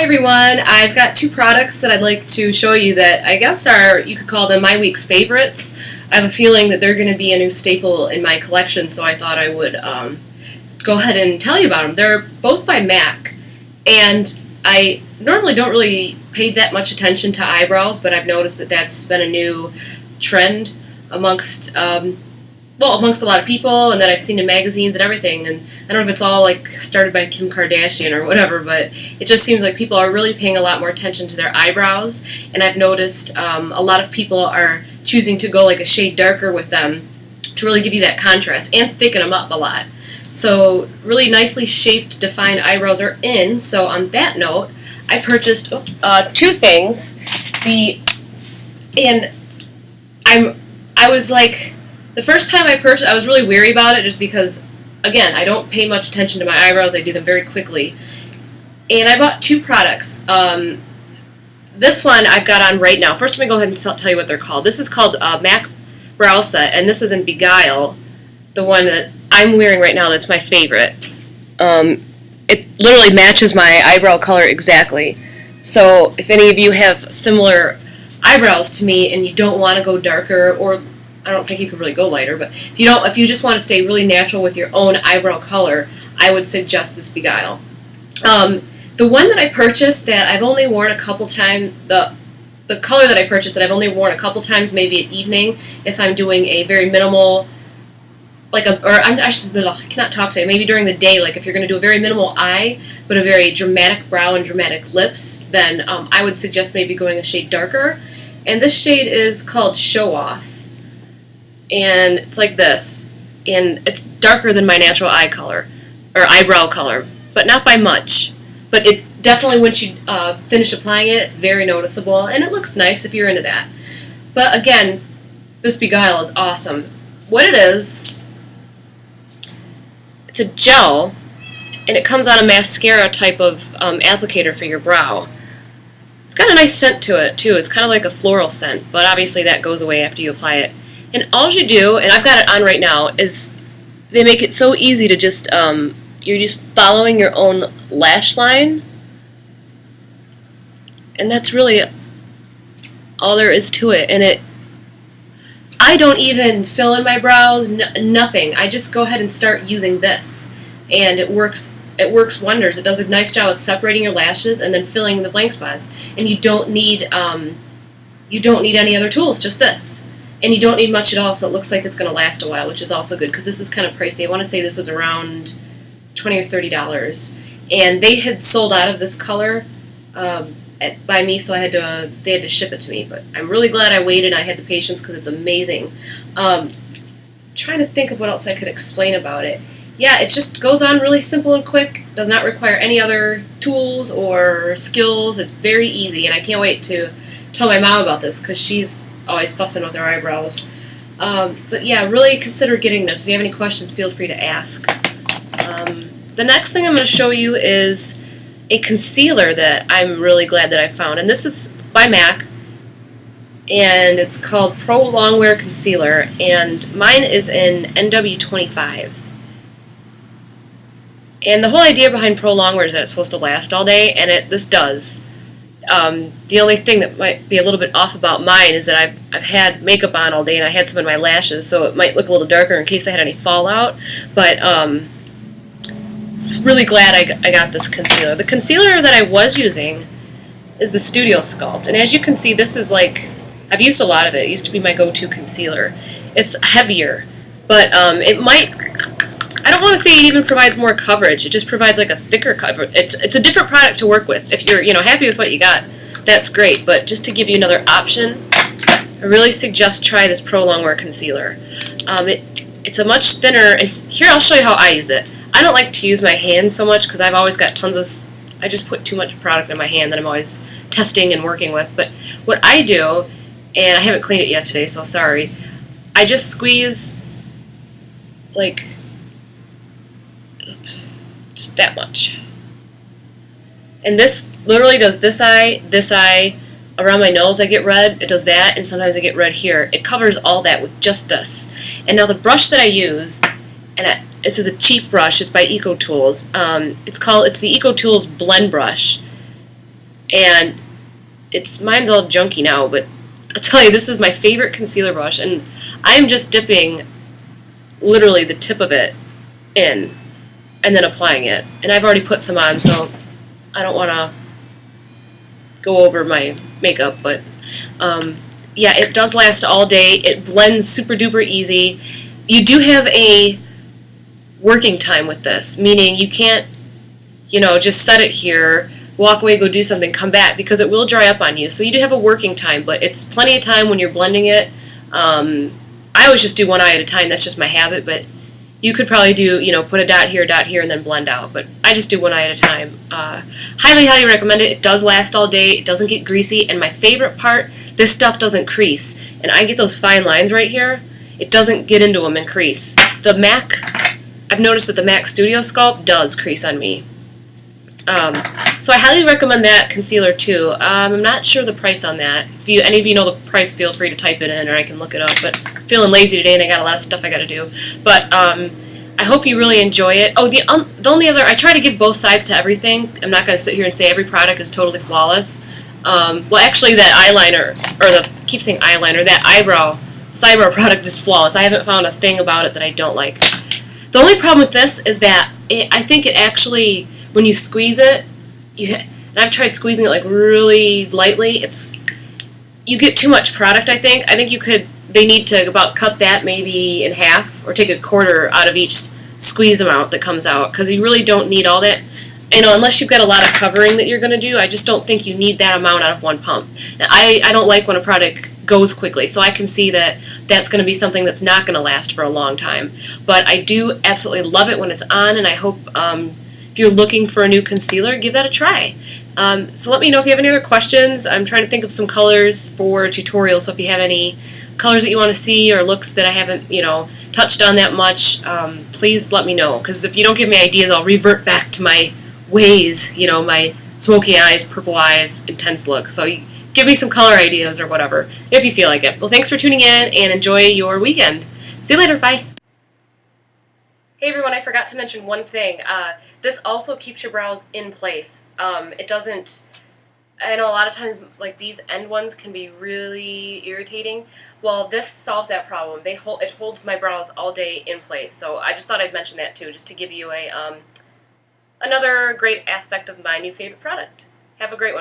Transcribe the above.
Hi everyone, I've got two products that I'd like to show you that I guess are, you could call them my week's favorites. I have a feeling that they're going to be a new staple in my collection, so I thought I would go ahead and tell you about them. They're both by MAC, and I normally don't really pay that much attention to eyebrows, but I've noticed that that's been a new trend amongst amongst a lot of people, and that I've seen in magazines and everything, and I don't know if it's all like started by Kim Kardashian or whatever, but it just seems like people are really paying a lot more attention to their eyebrows, and I've noticed a lot of people are choosing to go like a shade darker with them to really give you that contrast and thicken them up a lot. So really nicely shaped, defined eyebrows are in. So on that note, I purchased two things. The first time I purchased, I was really weary about it just because, again, I don't pay much attention to my eyebrows. I do them very quickly. And I bought two products. This one I've got on right now. First, let me go ahead and tell you what they're called. This is called MAC Brow Set, and this is in Beguile, the one that I'm wearing right now that's my favorite. It literally matches my eyebrow color exactly. So if any of you have similar eyebrows to me and you don't want to go darker, or I don't think you could really go lighter, but if you just want to stay really natural with your own eyebrow color, I would suggest this Beguile. The one that I purchased that I've only worn a couple times, the color that I purchased that I've only worn a couple times, maybe at evening, if I'm doing a very minimal, I cannot talk today, maybe during the day, like if you're going to do a very minimal eye, but a very dramatic brow and dramatic lips, then I would suggest maybe going a shade darker. And this shade is called Show Off. And it's like this, and it's darker than my natural eye color, or eyebrow color, but not by much. But it definitely, once you finish applying it, it's very noticeable, and it looks nice if you're into that. But again, this Beguile is awesome. What it is, it's a gel, and it comes on a mascara type of applicator for your brow. It's got a nice scent to it, too. It's kind of like a floral scent, but obviously that goes away after you apply it. And all you do, and I've got it on right now, is they make it so easy to just, you're just following your own lash line. And that's really all there is to it. And I don't even fill in my brows, nothing. I just go ahead and start using this. And it works wonders. It does a nice job of separating your lashes and then filling the blank spots. And you don't need any other tools, just this. And you don't need much at all, so it looks like it's going to last a while, which is also good, because this is kind of pricey. I want to say this was around $20 or $30. And they had sold out of this color by me, so they had to ship it to me. But I'm really glad I waited and I had the patience, because it's amazing. Trying to think of what else I could explain about it. Yeah, it just goes on really simple and quick. Does not require any other tools or skills. It's very easy, and I can't wait to tell my mom about this, because she's always fussing with her eyebrows. But yeah, really consider getting this. If you have any questions, feel free to ask. The next thing I'm going to show you is a concealer that I'm really glad that I found. And this is by MAC, and it's called Pro Longwear Concealer, and mine is in NW25. And the whole idea behind Pro Longwear is that it's supposed to last all day, and this does. The only thing that might be a little bit off about mine is that I've had makeup on all day, and I had some in my lashes, so it might look a little darker in case I had any fallout. But really glad I got this concealer. The concealer that I was using is the Studio Sculpt, and as you can see, this is like, I've used a lot of it. It used to be my go-to concealer. It's heavier, but I don't want to say it even provides more coverage. It just provides like a thicker coverage. It's a different product to work with. If you're happy with what you got, that's great. But just to give you another option, I really suggest try this Pro Longwear Concealer. It's a much thinner, and here I'll show you how I use it. I don't like to use my hand so much because I've always got I just put too much product in my hand that I'm always testing and working with. But what I do, and I haven't cleaned it yet today, so sorry, I just squeeze like just that much. And this literally does this eye, around my nose I get red, it does that, and sometimes I get red here. It covers all that with just this. And now the brush that I use, and this is a cheap brush, it's by EcoTools. It's the EcoTools Blend Brush. and mine's all junky now, but I'll tell you, this is my favorite concealer brush, and I'm just dipping literally the tip of it in and then applying it. And I've already put some on, so I don't want to go over my makeup, but yeah, it does last all day. It blends super duper easy. You do have a working time with this, meaning you can't, just set it here, walk away, go do something, come back, because it will dry up on you. So you do have a working time, but it's plenty of time when you're blending it. I always just do one eye at a time. That's just my habit, but you could probably do, put a dot here, and then blend out. But I just do one eye at a time. Highly, highly recommend it. It does last all day. It doesn't get greasy. And my favorite part, this stuff doesn't crease. And I get those fine lines right here. It doesn't get into them and crease. The MAC, I've noticed that the MAC Studio Sculpt does crease on me. So I highly recommend that concealer too. I'm not sure the price on that. If any of you know the price, feel free to type it in, or I can look it up. But I'm feeling lazy today, and I got a lot of stuff I got to do. But I hope you really enjoy it. Oh, the only other, I try to give both sides to everything. I'm not going to sit here and say every product is totally flawless. Well, actually, that eyeliner, I keep saying eyeliner, this eyebrow product is flawless. I haven't found a thing about it that I don't like. The only problem with this is that I think it actually, when you squeeze it, and I've tried squeezing it like really lightly, you get too much product, I think. I think they need to about cut that maybe in half, or take a quarter out of each squeeze amount that comes out, because you really don't need all that. Unless you've got a lot of covering that you're going to do, I just don't think you need that amount out of one pump. Now, I don't like when a product goes quickly, so I can see that that's going to be something that's not going to last for a long time. But I do absolutely love it when it's on, and I hope if you're looking for a new concealer, give that a try. So let me know if you have any other questions. I'm trying to think of some colors for a tutorial, so if you have any colors that you want to see or looks that I haven't, touched on that much, please let me know. Because if you don't give me ideas, I'll revert back to my ways, my smoky eyes, purple eyes, intense look. So give me some color ideas or whatever, if you feel like it. Well, thanks for tuning in, and enjoy your weekend. See you later. Bye. Hey everyone, I forgot to mention one thing. This also keeps your brows in place. It doesn't, I know a lot of times like these end ones can be really irritating. Well, this solves that problem. It holds my brows all day in place. So I just thought I'd mention that too, just to give you another great aspect of my new favorite product. Have a great one.